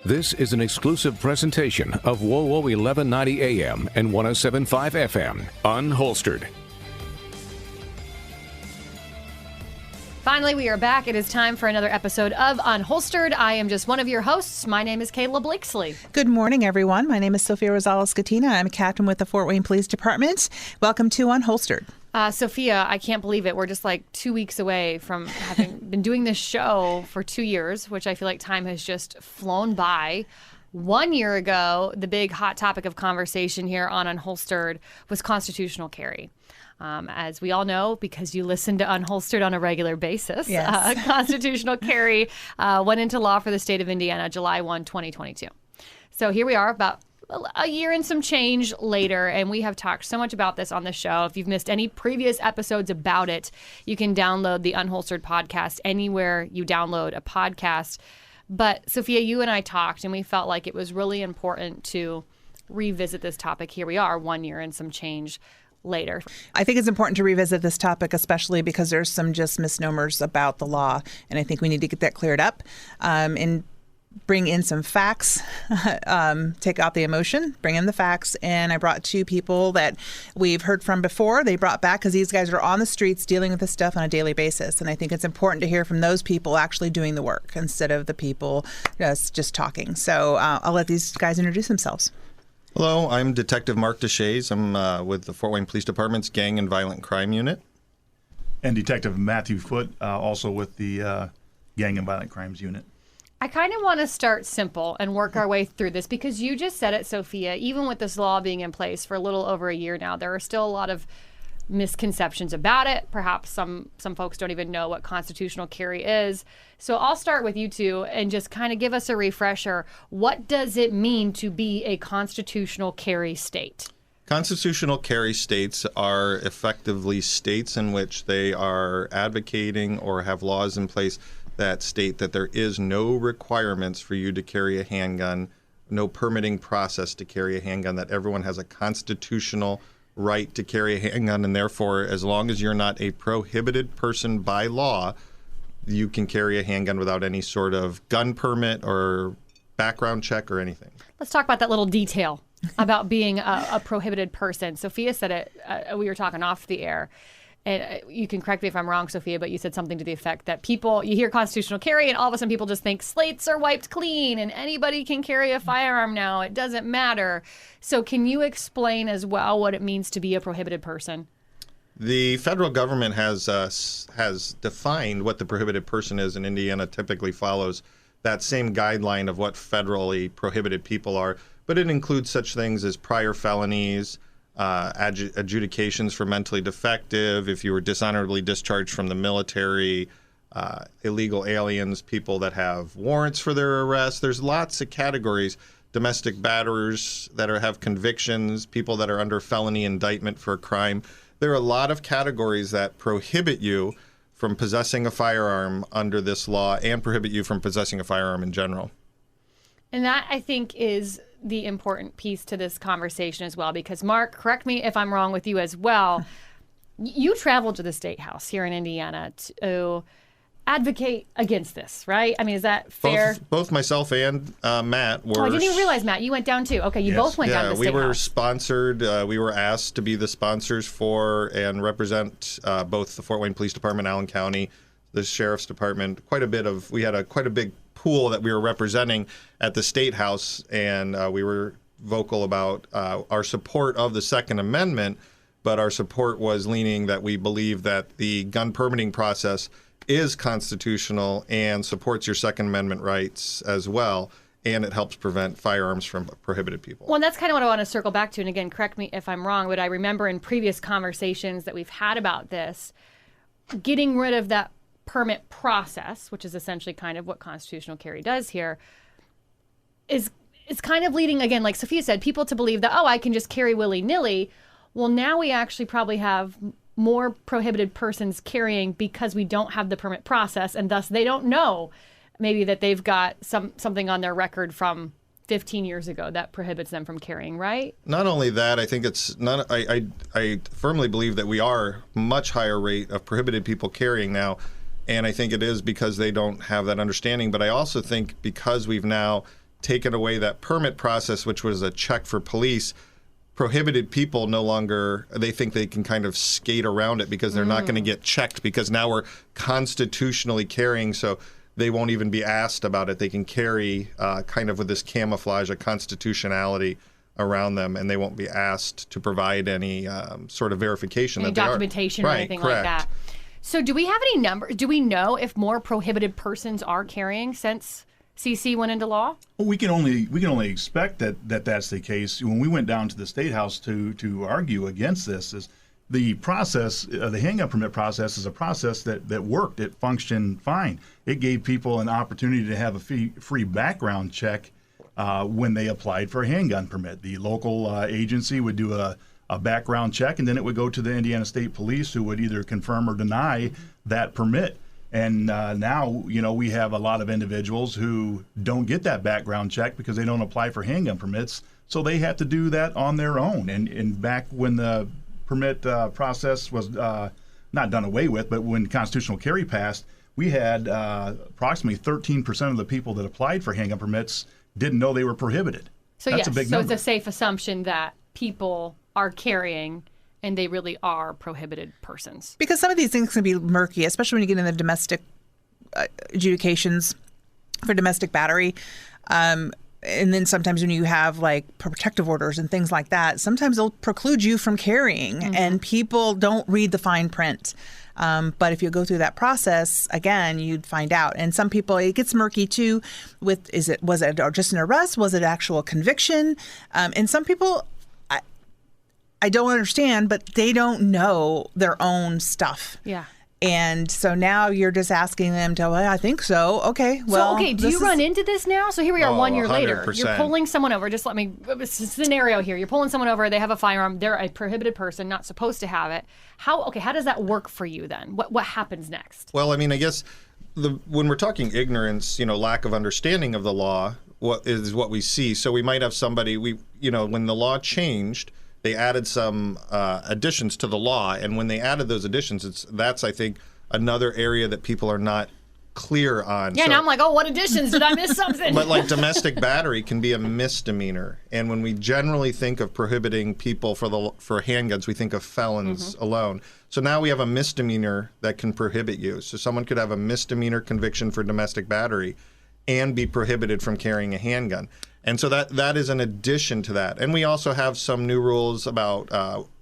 This is an exclusive presentation of WOWO 1190 AM and 107.5 FM, Unholstered. Finally, we are back. It is time for another episode of Unholstered. I am just one of your hosts. My name is Kayla Blakesley. Good morning, everyone. My name is Sophia Rosales-Catina. I'm a captain with the Fort Wayne Police Department. Welcome to Unholstered. Sophia, I can't believe it. We're just like 2 weeks away from having been doing this show for 2 years, which I feel like time has just flown by. 1 year ago, the big hot topic of conversation here on Unholstered was constitutional carry. As we all know, because you listen to Unholstered on a regular basis, yes. Constitutional carry went into law for the state of Indiana July 1, 2022. So here we are about a year and some change later, and we have talked so much about this on the show. If you've missed any previous episodes about it, you can download the Unholstered podcast anywhere you download a podcast. But Sophia, you and I talked, and we felt like it was really important to revisit this topic. Here we are, 1 year and some change later. I think it's important to revisit this topic, especially because there's some just misnomers about the law, and I think we need to get that cleared up and bring in some facts, take out the emotion, bring in the facts. And I brought two people that we've heard from before. They brought back because these guys are on the streets dealing with this stuff on a daily basis. And I think it's important to hear from those people actually doing the work instead of the people just talking. So I'll let these guys introduce themselves. Hello, I'm Detective Mark Deshays. I'm with the Fort Wayne Police Department's Gang and Violent Crime Unit. And Detective Matthew Foote, also with the Gang and Violent Crimes Unit. I kind of want to start simple and work our way through this because you just said it, Sophia. Even with this law being in place for a little over a year now, there are still a lot of misconceptions about it. Perhaps some folks don't even know what constitutional carry is. So I'll start with you two and just kind of give us a refresher. What does it mean to be a constitutional carry state? Constitutional carry states are effectively states in which they are advocating or have laws in place that state that there is no requirements for you to carry a handgun, no permitting process to carry a handgun, that everyone has a constitutional right to carry a handgun, and therefore, as long as you're not a prohibited person by law, you can carry a handgun without any sort of gun permit or background check or anything. Let's talk about that little detail about being a prohibited person. Sophia said it, we were talking off the air. And you can correct me if I'm wrong, Sophia, but you said something to the effect that you hear constitutional carry and all of a sudden people just think slates are wiped clean and anybody can carry a firearm now. It doesn't matter. So can you explain as well what it means to be a prohibited person? The federal government has defined what the prohibited person is, and Indiana typically follows that same guideline of what federally prohibited people are. But it includes such things as prior felonies, adjudications for mentally defective, if you were dishonorably discharged from the military, illegal aliens, people that have warrants for their arrest. There's lots of categories. Domestic batterers that have convictions, people that are under felony indictment for a crime. There are a lot of categories that prohibit you from possessing a firearm under this law and prohibit you from possessing a firearm in general. And that, I think, is the important piece to this conversation as well, because Mark, correct me if I'm wrong with you as well. You traveled to the State House here in Indiana to advocate against this, right? I mean, is that fair? Both myself and Matt were. Oh, I didn't even realize, Matt, you went down too. Okay, you both went down to the State House. We were sponsored. We were asked to be the sponsors for and represent both the Fort Wayne Police Department, Allen County, the Sheriff's Department. We had quite a big pool that we were representing at the State House, and we were vocal about our support of the Second Amendment, but our support was leaning that we believe that the gun permitting process is constitutional and supports your Second Amendment rights as well, and it helps prevent firearms from prohibited people. Well, and that's kind of what I want to circle back to, and again, correct me if I'm wrong, but I remember in previous conversations that we've had about this, getting rid of that permit process, which is essentially kind of what constitutional carry does here, is kind of leading, again, like Sophia said, people to believe that, I can just carry willy-nilly. Well, now we actually probably have more prohibited persons carrying because we don't have the permit process, and thus they don't know maybe that they've got something on their record from 15 years ago that prohibits them from carrying, right? Not only that, I think it's not. I firmly believe that we are much higher rate of prohibited people carrying now, and I think it is because they don't have that understanding. But I also think because we've now taken away that permit process, which was a check for police, prohibited people no longer, they think they can kind of skate around it because they're not going to get checked because now we're constitutionally carrying, so they won't even be asked about it. They can carry kind of with this camouflage, a constitutionality around them, and they won't be asked to provide any sort of verification any that they are. documentation or Right, anything correct. like that. So do we have any number? Do we know if more prohibited persons are carrying since CC went into law? Well, we can only expect that that's the case. When we went down to the State House to argue against this, is the process, the handgun permit process, is a process that worked. It functioned fine. It gave people an opportunity to have a free background check when they applied for a handgun permit. The local agency would do a background check, and then it would go to the Indiana State Police, who would either confirm or deny that permit. And now, we have a lot of individuals who don't get that background check because they don't apply for handgun permits, so they have to do that on their own. And back when the permit process was not done away with, but when constitutional carry passed, we had approximately 13% of the people that applied for handgun permits didn't know they were prohibited. So That's yes, a big so number. it's a safe assumption that people are carrying and they really are prohibited persons. Because some of these things can be murky, especially when you get in the domestic adjudications for domestic battery. And then sometimes when you have like protective orders and things like that, sometimes they'll preclude you from carrying, and people don't read the fine print. But if you go through that process, again, you'd find out. And some people, it gets murky too with, was it just an arrest? Was it actual conviction? And some people, I don't understand, but they don't know their own stuff. Yeah. And so now you're just asking them to, well, I think so. Okay, well. So, okay, do you run into this now? So here we are 1 year later. 100%. You're pulling someone over. Just let me, it's a scenario here. You're pulling someone over. They have a firearm. They're a prohibited person, not supposed to have it. How does that work for you then? What happens next? Well, I mean, I guess when we're talking ignorance, lack of understanding of the law, what we see. So we might have somebody, when the law changed, they added some additions to the law, and when they added those additions, that's I think another area that people are not clear on. Yeah, now I'm like, oh, what additions? Did I miss something? But like domestic battery can be a misdemeanor, and when we generally think of prohibiting people for handguns, we think of felons alone. So now we have a misdemeanor that can prohibit you. So someone could have a misdemeanor conviction for domestic battery and be prohibited from carrying a handgun. And so that is an addition to that. And we also have some new rules about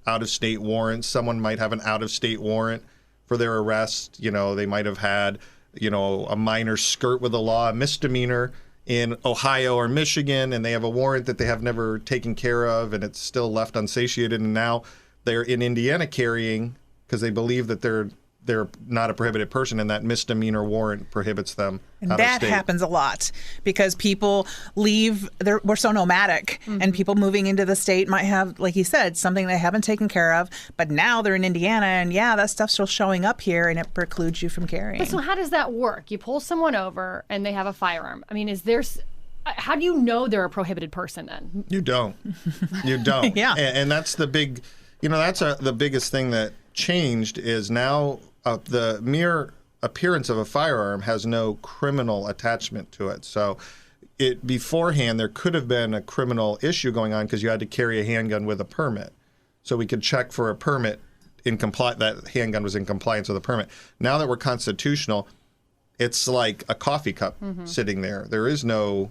out-of-state warrants. Someone might have an out-of-state warrant for their arrest. They might have had, a minor skirt with the law, a misdemeanor in Ohio or Michigan, and they have a warrant that they have never taken care of, and it's still left unsatiated. And now they're in Indiana carrying because they believe that they're not a prohibited person, and that misdemeanor warrant prohibits them And out that of state. happens a lot because people leave. We're so nomadic, and people moving into the state might have, like you said, something they haven't taken care of. But now they're in Indiana, and that stuff's still showing up here, and it precludes you from carrying. But so how does that work? You pull someone over and they have a firearm. I mean, how do you know they're a prohibited person then? You don't. You don't. Yeah. And that's the big, that's the biggest thing that changed is now the mere appearance of a firearm has no criminal attachment to it. So beforehand, there could have been a criminal issue going on because you had to carry a handgun with a permit. So we could check for a permit that handgun was in compliance with a permit. Now that we're constitutional, it's like a coffee cup sitting there. There is no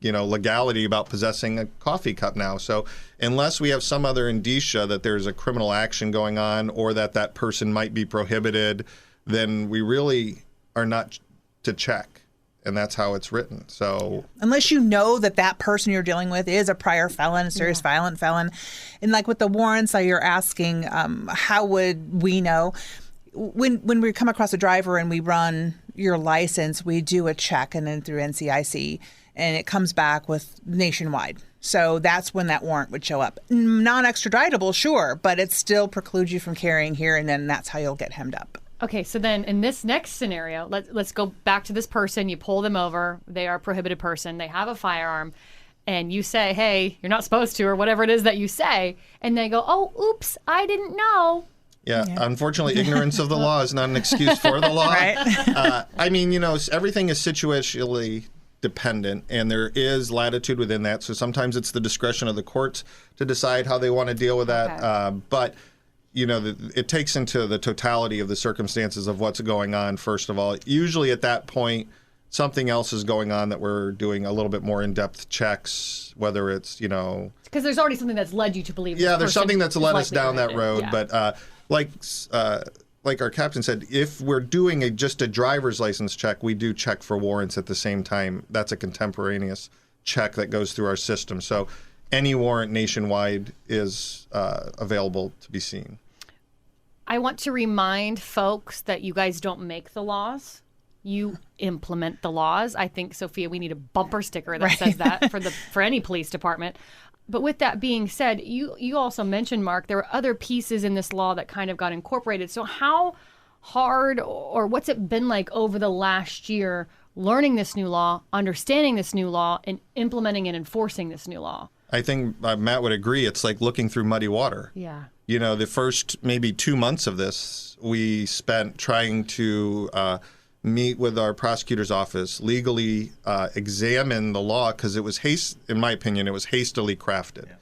legality about possessing a coffee cup now. So unless we have some other indicia that there's a criminal action going on or that person might be prohibited, then we really are not to check. And that's how it's written. So unless you know that person you're dealing with is a prior felon, a serious violent felon. And like with the warrants that you're asking, how would we know? When we come across a driver and we run your license, we do a check and then through NCIC, and it comes back with nationwide. So that's when that warrant would show up. Non-extraditable, sure, but it still precludes you from carrying here, and then that's how you'll get hemmed up. Okay, so then in this next scenario, let's go back to this person. You pull them over. They are a prohibited person. They have a firearm. And you say, hey, you're not supposed to, or whatever it is that you say. And they go, oh, oops, I didn't know. Yeah, unfortunately, ignorance of the law is not an excuse for the law. Right. I mean, everything is situationally dependent, and there is latitude within that. So sometimes it's the discretion of the courts to decide how they want to deal with that. Okay. But it takes into the totality of the circumstances of what's going on, first of all. Usually at that point, something else is going on that we're doing a little bit more in-depth checks, whether it's, Because there's already something that's led you to believe. Yeah, this there's person something that's is led us likely down that related. road. Yeah. But like our captain said, if we're doing just a driver's license check, we do check for warrants at the same time. That's a contemporaneous check that goes through our system. So any warrant nationwide is available to be seen. I want to remind folks that you guys don't make the laws. You implement the laws. I think, Sophia, we need a bumper sticker that says that for any police department. But with that being said, you also mentioned, Mark, there were other pieces in this law that kind of got incorporated. So how hard or what's it been like over the last year learning this new law, understanding this new law, and implementing and enforcing this new law? I think Matt would agree. It's like looking through muddy water. Yeah. The first maybe 2 months of this, we spent trying to meet with our prosecutor's office, legally examine the law, because it was in my opinion, it was hastily crafted. Yeah.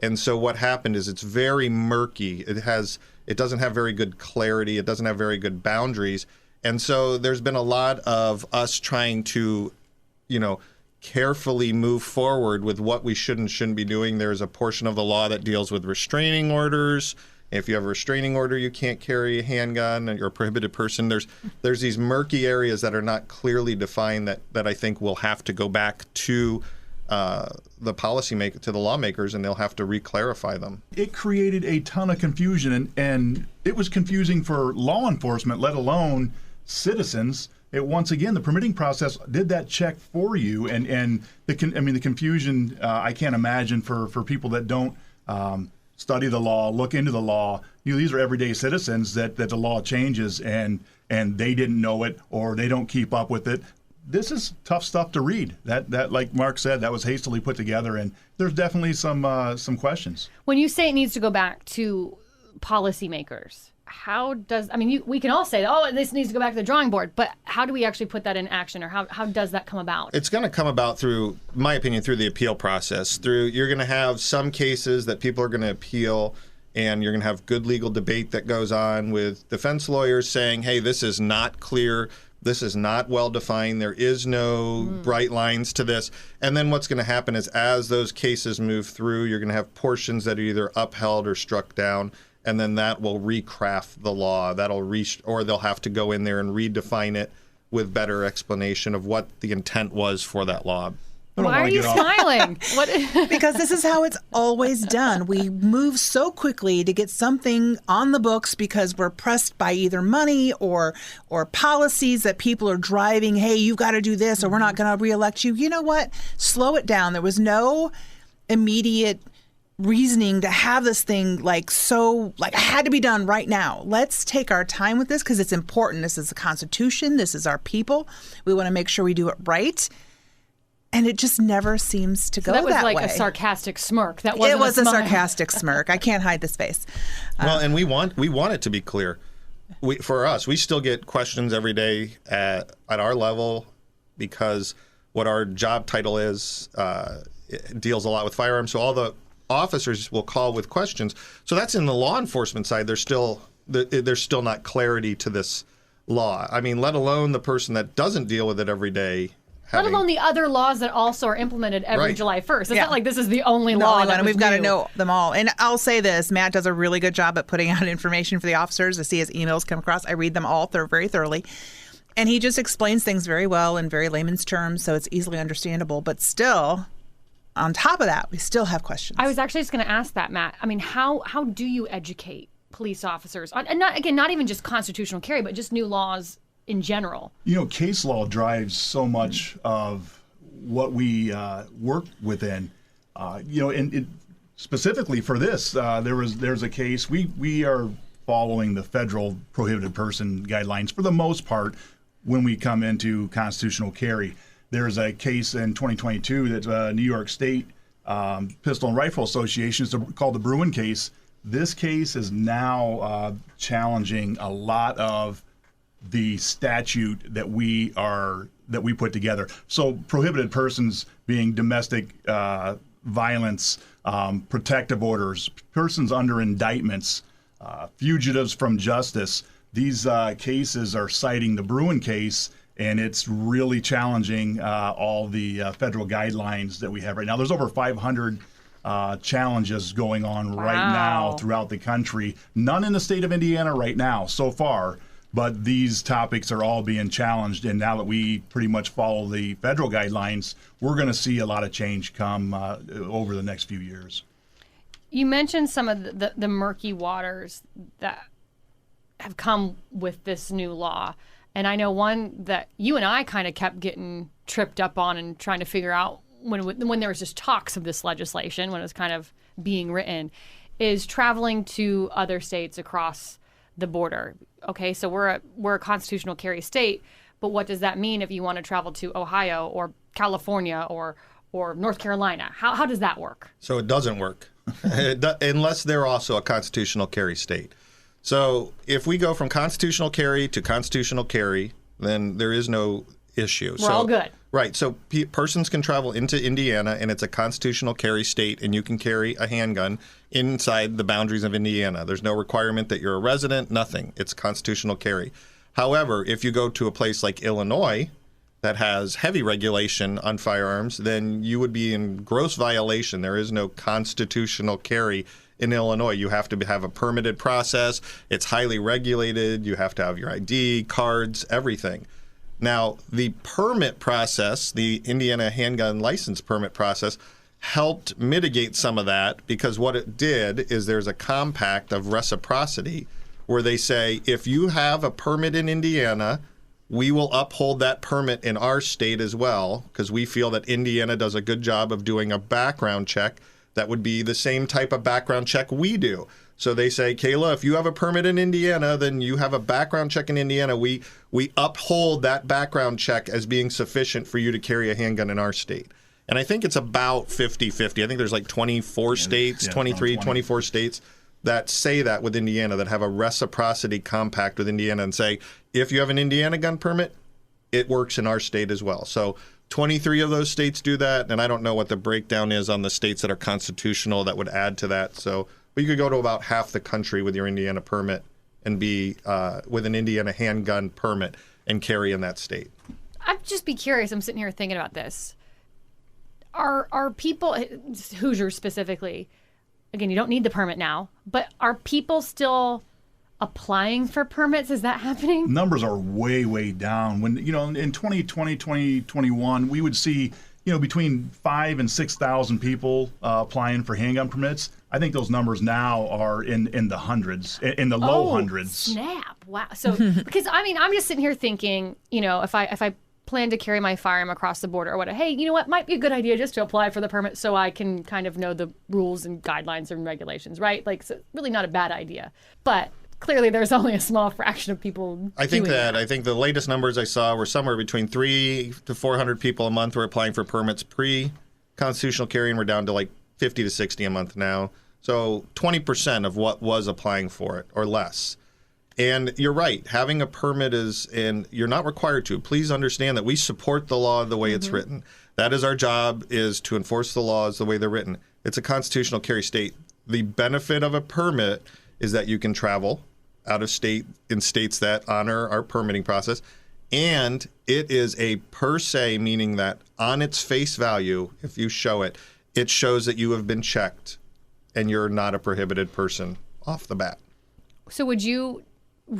And so what happened is it's very murky. It doesn't have very good clarity. It doesn't have very good boundaries. And so there's been a lot of us trying to, carefully move forward with what we should and shouldn't be doing. There's a portion of the law that deals with restraining orders. If you have a restraining order, you can't carry a handgun, and you're a prohibited person. There's these murky areas that are not clearly defined that I think will have to go back to the policymaker, to the lawmakers, and they'll have to re-clarify them. It created a ton of confusion, and it was confusing for law enforcement, let alone citizens. Once again, the permitting process did that check for you, and the confusion I can't imagine for people that don't study the law, look into the law. These are everyday citizens that the law changes and they didn't know it or they don't keep up with it. This is tough stuff to read. That like Mark said, that was hastily put together, and there's definitely some questions. When you say it needs to go back to policymakers, we can all say, this needs to go back to the drawing board, but how do we actually put that in action, or how does that come about? It's going to come about through, in my opinion, through the appeal process. You're going to have some cases that people are going to appeal, and you're going to have good legal debate that goes on with defense lawyers saying, hey, this is not clear. This is not well defined. There is no bright lines to this. And then what's going to happen is as those cases move through, you're going to have portions that are either upheld or struck down. And then that will recraft the law. Or they'll have to go in there and redefine it with better explanation of what the intent was for that law. Why are you smiling? Because this is how it's always done. We move so quickly to get something on the books because we're pressed by either money or policies that people are driving. Hey, you've got to do this or we're not going to reelect you. You know what? Slow it down. There was no immediate reasoning to have this thing it had to be done right now. Let's take our time with this because it's important. This is the Constitution. This is our people. We want to make sure we do it right. And it just never seems to go that way. That was like a sarcastic smirk. That wasn't It was a smile. sarcastic smirk. I can't hide this face. Well, and we want it to be clear. For us, we still get questions every day at our level because what our job title is it deals a lot with firearms. So all the officers will call with questions. So that's in the law enforcement side. There's still not clarity to this law. I mean, let alone the person that doesn't deal with it every day. Let alone the other laws that also are implemented every July 1st. It's not like this is the only The law. only one. We've got to know them all. And I'll say this, Matt does a really good job at putting out information for the officers. I see his emails come across. I read them all very thoroughly. And he just explains things very well in very layman's terms, so it's easily understandable. But still, on top of that, we still have questions. I was actually just going to ask that, Matt. I mean, how do you educate police officers? And not even just constitutional carry, but just new laws in general. Case law drives so much of what we work within. And specifically for this, there's a case. We are following the federal prohibited person guidelines for the most part when we come into constitutional carry. There's a case in 2022 that New York State Pistol and Rifle Association is called the Bruin case. This case is now challenging a lot of the statute that we are that we put together. So prohibited persons being domestic violence, protective orders, persons under indictments, fugitives from justice. These cases are citing the Bruin case, and it's really challenging all the federal guidelines that we have right now. There's over 500 challenges going on right now throughout the country. None in the state of Indiana right now so far, but these topics are all being challenged. And now that we pretty much follow the federal guidelines, we're going to see a lot of change come over the next few years. You mentioned some of the murky waters that have come with this new law. And I know one that you and I kind of kept getting tripped up on and trying to figure out when there was just talks of this legislation, when it was kind of being written, is traveling to other states across the border. Okay, so we're a constitutional carry state, but what does that mean if you want to travel to Ohio or California or North Carolina? How does that work? So it doesn't work unless they're also a constitutional carry state. So if we go from constitutional carry to constitutional carry, then there is no issue. We're all good. Right. So persons can travel into Indiana, and it's a constitutional carry state, and you can carry a handgun inside the boundaries of Indiana. There's no requirement that you're a resident, nothing. It's constitutional carry. However, if you go to a place like Illinois that has heavy regulation on firearms, then you would be in gross violation. There is no constitutional carry in Illinois. You have to have a permitted process. It's highly regulated. You have to have your ID, cards, everything. Now, the permit process, the Indiana handgun license permit process, helped mitigate some of that, because what it did is there's a compact of reciprocity where they say, if you have a permit in Indiana, we will uphold that permit in our state as well, because we feel that Indiana does a good job of doing a background check that would be the same type of background check we do. So they say, Kayla, if you have a permit in Indiana, then you have a background check in Indiana. We uphold that background check as being sufficient for you to carry a handgun in our state. And I think it's about 50-50. I think there's like 24 states, 23, 24 states that say that with Indiana, that have a reciprocity compact with Indiana and say, if you have an Indiana gun permit, it works in our state as well. So 23 of those states do that, and I don't know what the breakdown is on the states that are constitutional that would add to that. So, but you could go to about half the country with your Indiana permit and be with an Indiana handgun permit and carry in that state. I'd just be curious. I'm sitting here thinking about this. Are people, Hoosiers specifically, again, you don't need the permit now, but are people still applying for permits? Is that happening? Numbers are way, way down. When, in 2020, 2021, we would see, between 5,000 and 6,000 people applying for handgun permits. I think those numbers now are in the hundreds, in the low hundreds. Snap. Wow. So, because I'm just sitting here thinking, if I plan to carry my firearm across the border or what, hey, you know what, might be a good idea just to apply for the permit so I can kind of know the rules and guidelines and regulations, right? Like, so really not a bad idea. But clearly there's only a small fraction of people I think the latest numbers I saw were somewhere between 300 to 400 people a month were applying for permits pre-constitutional carry, and we're down to like 50 to 60 a month now. So 20% of what was applying for it or less. And you're right, having a permit and you're not required to. Please understand that we support the law the way it's written. That is our job, is to enforce the laws the way they're written. It's a constitutional carry state. The benefit of a permit is that you can travel out of state in states that honor our permitting process. And it is a per se, meaning that on its face value, if you show it, it shows that you have been checked and you're not a prohibited person off the bat. So would you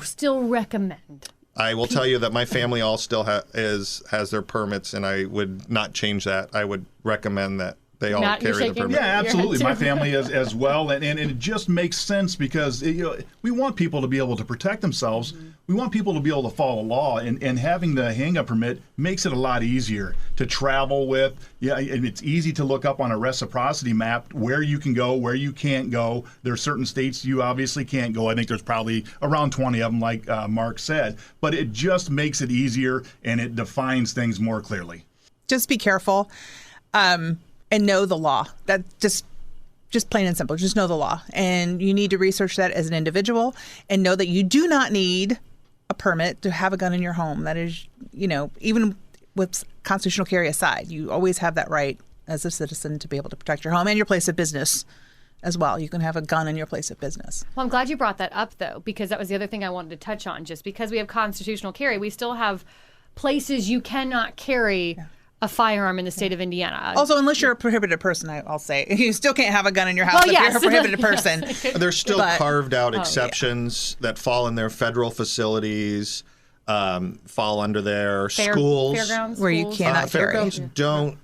still recommend? I will tell you that my family all still has their permits, and I would not change that. I would recommend that they all carry the permit. Yeah, absolutely. My family as well. And it just makes sense because we want people to be able to protect themselves. We want people to be able to follow law. And having the handgun permit makes it a lot easier to travel with. Yeah, and it's easy to look up on a reciprocity map where you can go, where you can't go. There are certain states you obviously can't go. I think there's probably around 20 of them, like Mark said. But it just makes it easier, and it defines things more clearly. Just be careful. And know the law. That just plain and simple. Just know the law. And you need to research that as an individual and know that you do not need a permit to have a gun in your home. That is, even with constitutional carry aside, you always have that right as a citizen to be able to protect your home and your place of business as well. You can have a gun in your place of business. Well, I'm glad you brought that up, though, because that was the other thing I wanted to touch on. Just because we have constitutional carry, we still have places you cannot carry a firearm in the state of Indiana. Also, unless you're a prohibited person, I'll say. You still can't have a gun in your house if you're a prohibited person. There's still carved out exceptions that fall in their federal facilities, fall under their schools. Fairgrounds, where you schools. cannot carry. Fairgrounds don't.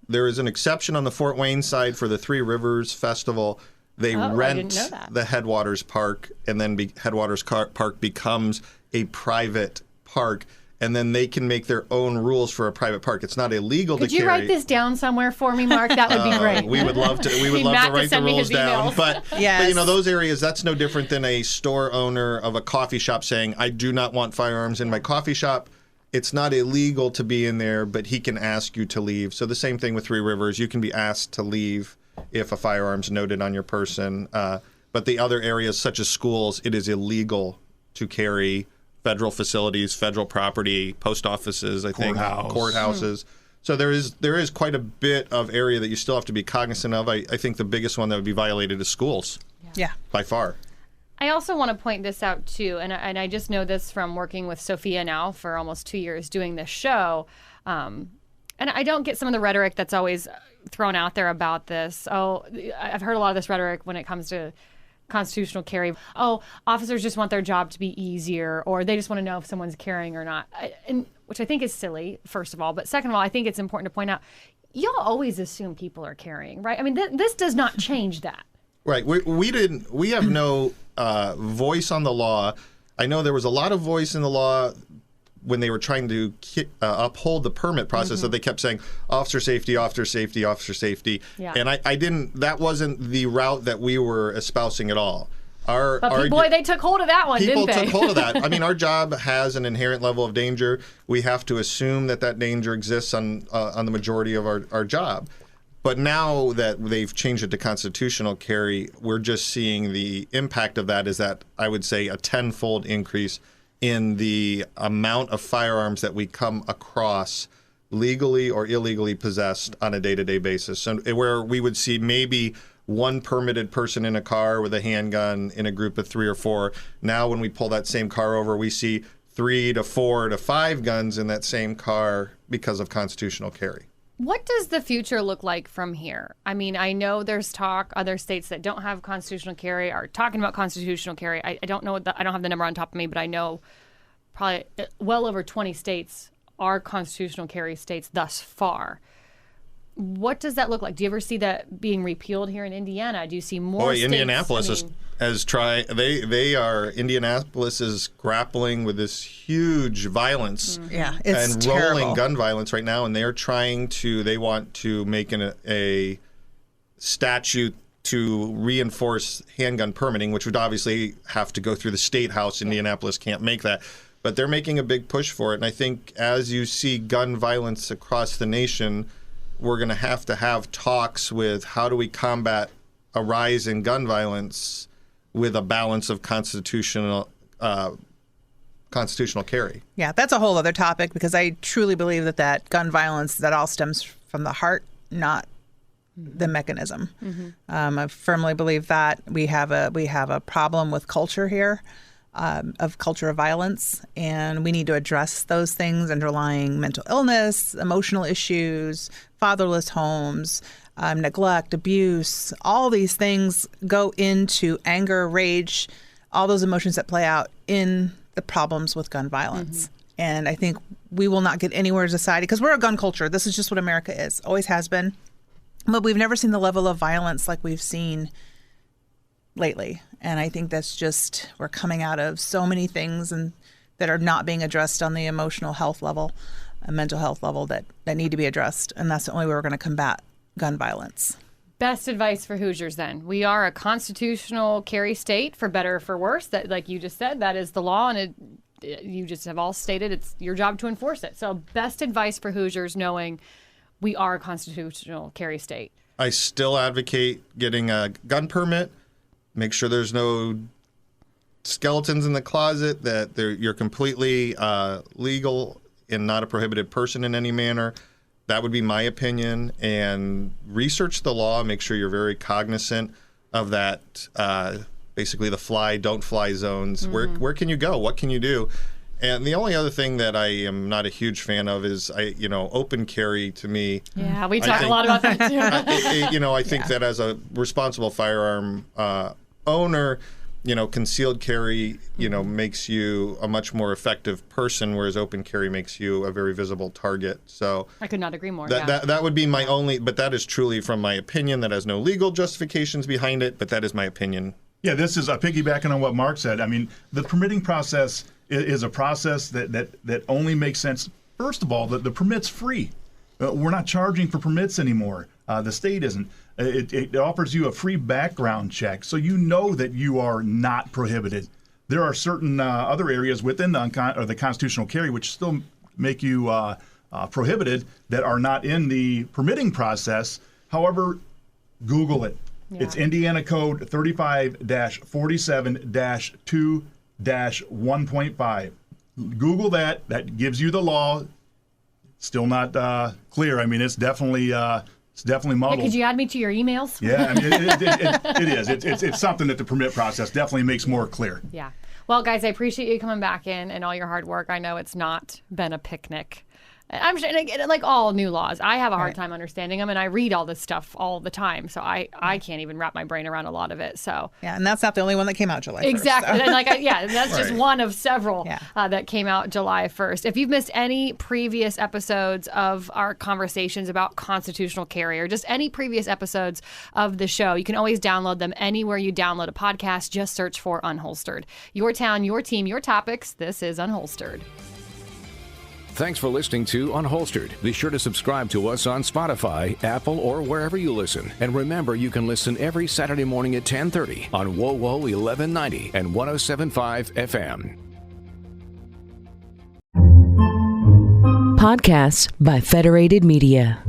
There is an exception on the Fort Wayne side for the Three Rivers Festival. They rent the Headwaters Park, and then Headwaters Park becomes a private park. And then they can make their own rules for a private park. It's not illegal to carry. Could you write this down somewhere for me, Mark? That would be great. We would love to. We would love to write the rules down. But yes. But those areas, that's no different than a store owner of a coffee shop saying, "I do not want firearms in my coffee shop." It's not illegal to be in there, but he can ask you to leave. So the same thing with Three Rivers. You can be asked to leave if a firearm's noted on your person. But the other areas, such as schools, it is illegal to carry. Federal facilities, federal property, post offices, I think, courthouses. So there is quite a bit of area that you still have to be cognizant of. I think the biggest one that would be violated is schools. Yeah. By far. I also want to point this out, too, and I just know this from working with Sophia now for almost 2 years doing this show. And I don't get some of the rhetoric that's always thrown out there about this. Oh, I've heard a lot of this rhetoric when it comes to constitutional carry. Oh, officers just want their job to be easier, or they just want to know if someone's carrying or not, which I think is silly, first of all. But second of all, I think it's important to point out, y'all always assume people are carrying, right? I mean, this does not change that. Right. We have no voice on the law. I know there was a lot of voice in the law when they were trying to uphold the permit process, that they kept saying officer safety, officer safety, officer safety. Yeah. And I didn't, that wasn't the route that we were espousing at all. They took hold of that one, didn't they? People took hold of that. I mean, our job has an inherent level of danger. We have to assume that danger exists on the majority of our job. But now that they've changed it to constitutional carry, we're just seeing the impact of that is that I would say a tenfold increase in the amount of firearms that we come across legally or illegally possessed on a day-to-day basis. And where we would see maybe one permitted person in a car with a handgun in a group of 3 or 4. Now when we pull that same car over, we see 3 to 4 to 5 guns in that same car because of constitutional carry. What does the future look like from here? I mean, I know there's talk, other states that don't have constitutional carry are talking about constitutional carry. I don't know, I don't have the number on top of me, but I know probably well over 20 states are constitutional carry states thus far. What does that look like? Do you ever see that being repealed here in Indiana? Do you see more states? Indianapolis Indianapolis is grappling with this huge violence it's and terrible. rolling gun violence right now, and they want to make a statute to reinforce handgun permitting, which would obviously have to go through the state house. Indianapolis can't make that. But they're making a big push for it. And I think as you see gun violence across the nation, we're going to have talks with how do we combat a rise in gun violence with a balance of constitutional carry. Yeah, that's a whole other topic because I truly believe that gun violence, that all stems from the heart, not the mechanism. I firmly believe that we have a problem with culture here. Of culture of violence, and we need to address those things underlying mental illness, emotional issues, fatherless homes, neglect, abuse. All these things go into anger, rage, all those emotions that play out in the problems with gun violence. And I think we will not get anywhere as a society because we're a gun culture. This is just what America is, always has been. But we've never seen the level of violence like we've seen lately. And I think that's just, we're coming out of so many things and that are not being addressed on the emotional health level and mental health level that need to be addressed. And that's the only way we're going to combat gun violence. Best advice for Hoosiers then. We are a constitutional carry state, for better or for worse. That, like you just said, that is the law, and you just have all stated it's your job to enforce it. So best advice for Hoosiers knowing we are a constitutional carry state. I still advocate getting a gun permit. Make sure there's no skeletons in the closet, that you're completely legal and not a prohibited person in any manner. That would be my opinion. And research the law. Make sure you're very cognizant of that. Basically, the fly, don't fly zones. Where can you go? What can you do? And the only other thing that I am not a huge fan of is, open carry to me. Yeah, we talk a lot about that too. I think that as a responsible firearm owner, concealed carry, makes you a much more effective person, whereas open carry makes you a very visible target. So I could not agree more. That would be my only, but that is truly from my opinion. That has no legal justifications behind it, but that is my opinion. Yeah, this is piggybacking on what Mark said. I mean, the permitting process is a process that only makes sense. First of all, the permit's free. We're not charging for permits anymore. The state isn't. It offers you a free background check, so you know that you are not prohibited. There are certain other areas within the constitutional carry which still make you prohibited that are not in the permitting process. However, Google it. Yeah. It's Indiana Code 35-47-2-1.5. Google that. That gives you the law. Still not clear. I mean, it's definitely muddled. Yeah, could you add me to your emails? Yeah, I mean, it is. It's something that the permit process definitely makes more clear. Yeah. Well, guys, I appreciate you coming back in and all your hard work. I know it's not been a picnic. I'm sure, like all new laws, I have a hard time understanding them, and I read all this stuff all the time, so I can't even wrap my brain around a lot of it. So yeah, and that's not the only one that came out July 1st. Exactly, So. and that's just one of several that came out July 1st. If you've missed any previous episodes of our conversations about constitutional carry, or just any previous episodes of the show, you can always download them anywhere you download a podcast. Just search for Unholstered. Your town, your team, your topics. This is Unholstered. Thanks for listening to Unholstered. Be sure to subscribe to us on Spotify, Apple, or wherever you listen. And remember, you can listen every Saturday morning at 10:30 on WOWO 1190 and 107.5 FM. Podcasts by Federated Media.